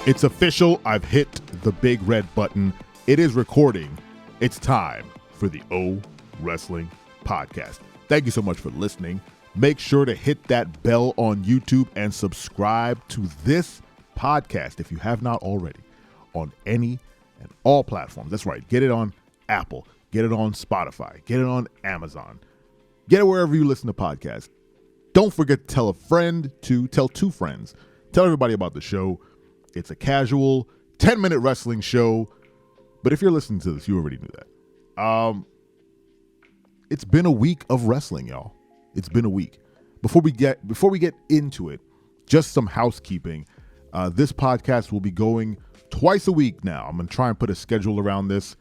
It's official. I've hit the big red button. It is recording. It's time for the O Wrestling Podcast. Thank you so much for listening. Make sure to hit that bell on YouTube and subscribe to this podcast if you have not already on any and all platforms. That's right. Get it on Apple. Get it on Spotify. Get it on Amazon. Get it wherever you listen to podcasts. Don't forget to tell a friend to tell two friends. Tell everybody about the show. It's a casual 10-minute wrestling show. But if you're listening to this, you already knew that. It's been a week of wrestling, y'all. It's been a week. Before we get into it, just some housekeeping. This podcast will be going twice a week now. I'm going to try and put a schedule around this.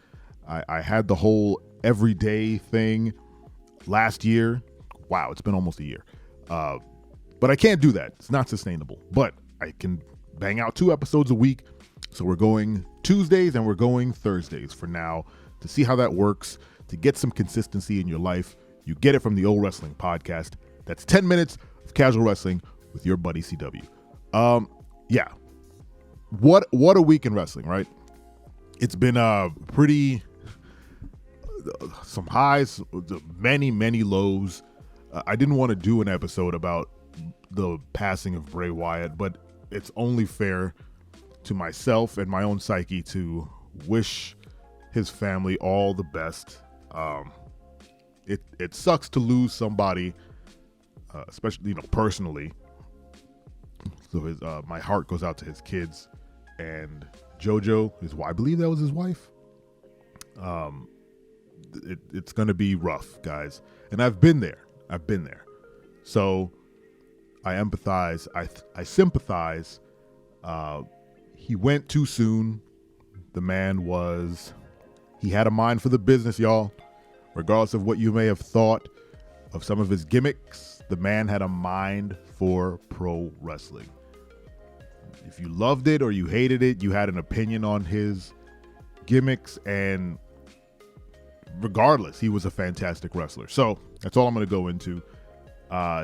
I had the whole everyday thing last year. Wow, it's been almost a year. But I can't do that. It's not sustainable. But I can bang out 2 episodes a week. So we're going Tuesdays and we're going Thursdays for now to see how that works, to get some consistency in your life. You get it from the O Wrestling Podcast. That's 10 minutes of casual wrestling with your buddy CW. Yeah. What a week in wrestling, right? It's been some highs, many lows. I didn't want to do an episode about the passing of Bray Wyatt, but it's only fair to myself and my own psyche to wish his family all the best. It sucks to lose somebody, especially personally. So my heart goes out to his kids and JoJo, I believe that was his wife. It's going to be rough, guys, and I've been there. So I empathize. I sympathize. He went too soon. The man he had a mind for the business, y'all. Regardless of what you may have thought of some of his gimmicks, the man had a mind for pro wrestling. If you loved it or you hated it, you had an opinion on his gimmicks, and regardless, he was a fantastic wrestler. So that's all I'm going to go into.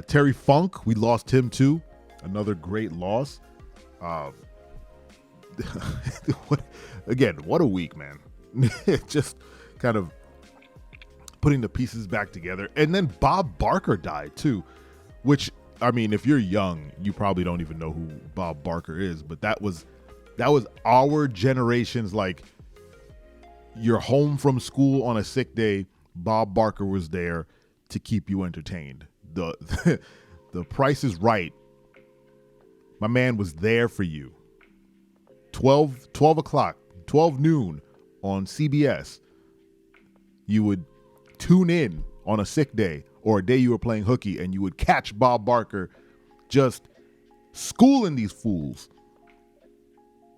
Terry Funk, we lost him too. Another great loss. What a week, man. Just kind of putting the pieces back together. And then Bob Barker died too, which, I mean, if you're young, you probably don't even know who Bob Barker is, but that was our generation's, like, you're home from school on a sick day, Bob Barker was there to keep you entertained. The Price is Right. My man was there for you. 12 o'clock, 12 noon on CBS. You would tune in on a sick day or a day you were playing hooky, and you would catch Bob Barker just schooling these fools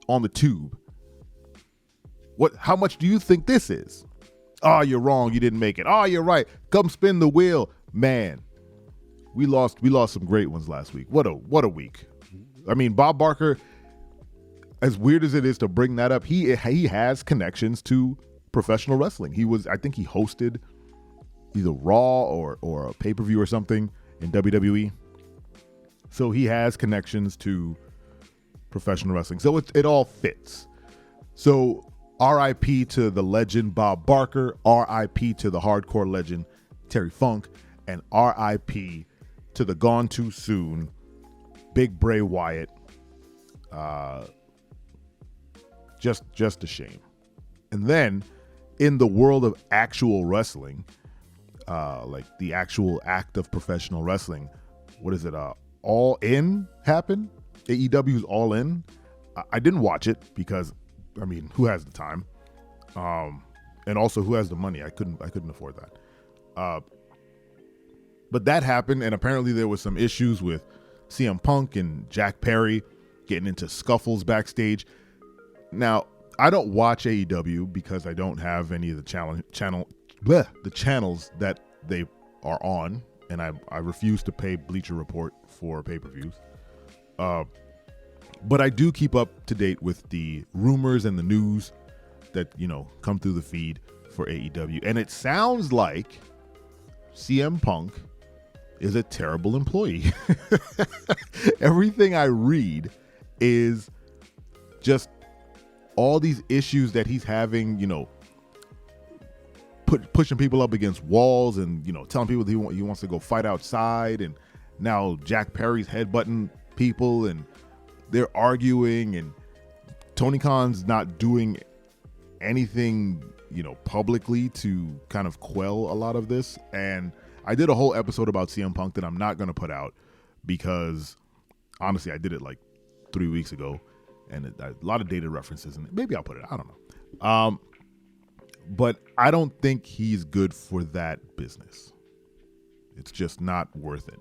on the tube. How much do you think this is? Oh, you're wrong. You didn't make it. Oh, you're right. Come spin the wheel. Man, we lost some great ones last week. What a week. I mean, Bob Barker, as weird as it is to bring that up, he has connections to professional wrestling. I think he hosted either Raw or a pay-per-view or something in WWE. So he has connections to professional wrestling. So it all fits. So RIP to the legend Bob Barker, RIP to the hardcore legend Terry Funk, and RIP to the gone too soon Big Bray Wyatt. Just a shame. And then in the world of actual wrestling, like the actual act of professional wrestling, what is it? All In happened? AEW's All In. I didn't watch it because, I mean, who has the time? And also, who has the money? I couldn't afford that. But that happened, and apparently there was some issues with CM Punk and Jack Perry getting into scuffles backstage. Now, I don't watch AEW because I don't have any of the channels that they are on, and I refuse to pay Bleacher Report for pay-per-views. But I do keep up to date with the rumors and the news that, come through the feed for AEW. And it sounds like CM Punk is a terrible employee. Everything I read is just all these issues that he's having, pushing people up against walls and, telling people that he wants to go fight outside. And now Jack Perry's headbutting people and they're arguing, and Tony Khan's not doing anything, publicly to kind of quell a lot of this. And I did a whole episode about CM Punk that I'm not going to put out because honestly, I did it like 3 weeks ago and a lot of dated references, and maybe I'll put it, I don't know. But I don't think he's good for that business. It's just not worth it.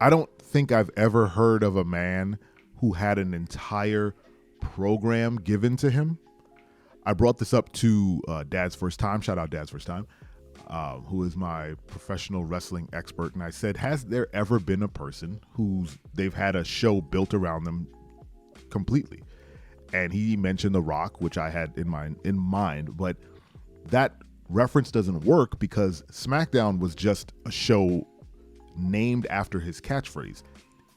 I don't think I've ever heard of a man who had an entire program given to him. I brought this up to Dad's First Time. Shout out Dad's First Time, who is my professional wrestling expert. And I said, has there ever been a person they've had a show built around them completely? And he mentioned The Rock, which I had in mind, but that reference doesn't work because SmackDown was just a show named after his catchphrase.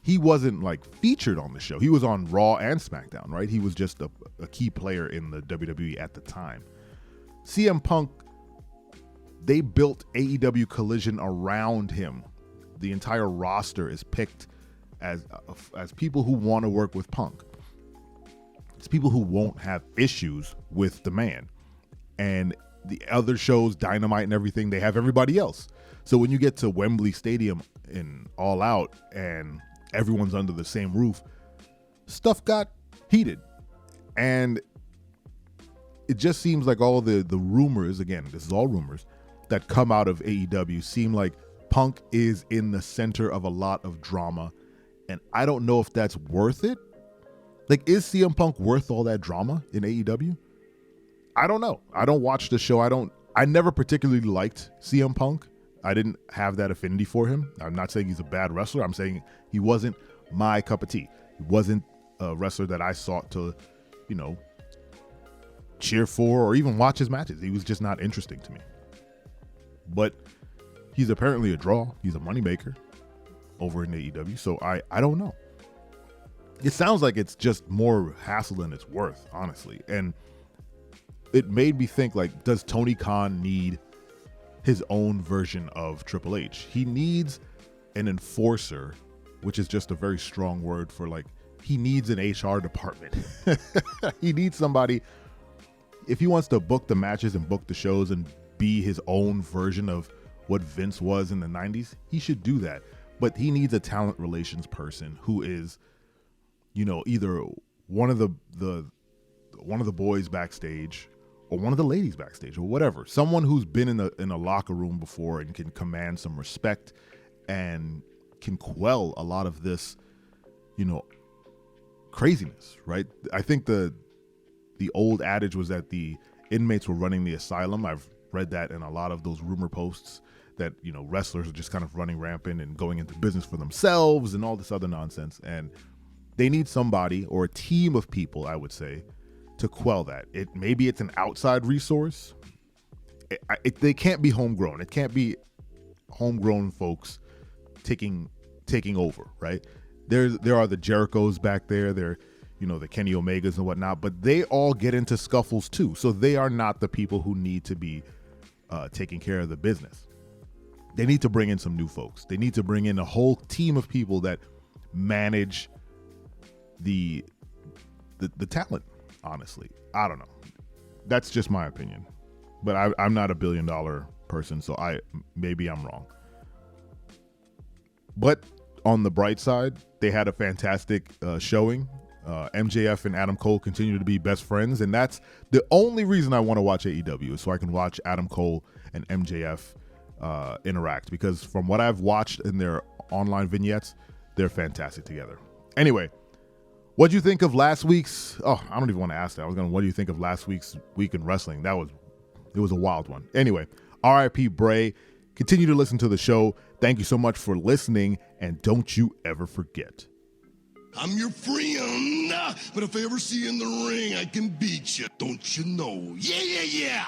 He wasn't like featured on the show. He was on Raw and SmackDown, right? He was just a key player in the WWE at the time. CM Punk, they built AEW Collision around him. The entire roster is picked as people who want to work with Punk. It's people who won't have issues with the man. And the other shows, Dynamite and everything, they have everybody else. So when you get to Wembley Stadium in All Out and everyone's under the same roof, stuff got heated. And it just seems like all the rumors, again, this is all rumors, that come out of AEW seem like Punk is in the center of a lot of drama. And I don't know if that's worth it. Like, is CM Punk worth all that drama in AEW? I don't know. I don't watch the show. I never particularly liked CM Punk. I didn't have that affinity for him. I'm not saying he's a bad wrestler. I'm saying he wasn't my cup of tea. He wasn't a wrestler that I sought to, cheer for or even watch his matches. He was just not interesting to me. But he's apparently a draw. He's a moneymaker over in AEW. So I don't know. It sounds like it's just more hassle than it's worth, honestly. And it made me think, like, does Tony Khan need his own version of Triple H? He needs an enforcer, which is just a very strong word for, like, he needs an HR department. He needs somebody, if he wants to book the matches and book the shows and be his own version of what Vince was in the 90s, he should do that. But he needs a talent relations person who is, either one of the boys backstage or one of the ladies backstage or whatever. Someone who's been in a locker room before and can command some respect and can quell a lot of this, craziness, right? I think the old adage was that the inmates were running the asylum. I've read that in a lot of those rumor posts that, wrestlers are just kind of running rampant and going into business for themselves and all this other nonsense. And they need somebody or a team of people, I would say, to quell that. Maybe it's an outside resource. They can't be homegrown. It can't be homegrown folks taking over, right? There are the Jerichos back there. There, the Kenny Omegas and whatnot, but they all get into scuffles too. So they are not the people who need to be taking care of the business. They need to bring in some new folks. They need to bring in a whole team of people that manage the talent. Honestly, I don't know. That's just my opinion, but I'm not $1 billion person, so maybe I'm wrong. But on the bright side, they had a fantastic showing. MJF and Adam Cole continue to be best friends, and that's the only reason I want to watch AEW, is so I can watch Adam Cole and MJF interact, because from what I've watched in their online vignettes, they're fantastic together. Anyway, what do you think of last week's? Oh, I don't even want to ask that. What do you think of last week's Week in Wrestling? It was a wild one. Anyway, RIP Bray. Continue to listen to the show. Thank you so much for listening, and don't you ever forget, I'm your friend, but if I ever see you in the ring, I can beat you. Don't you know? Yeah, yeah, yeah.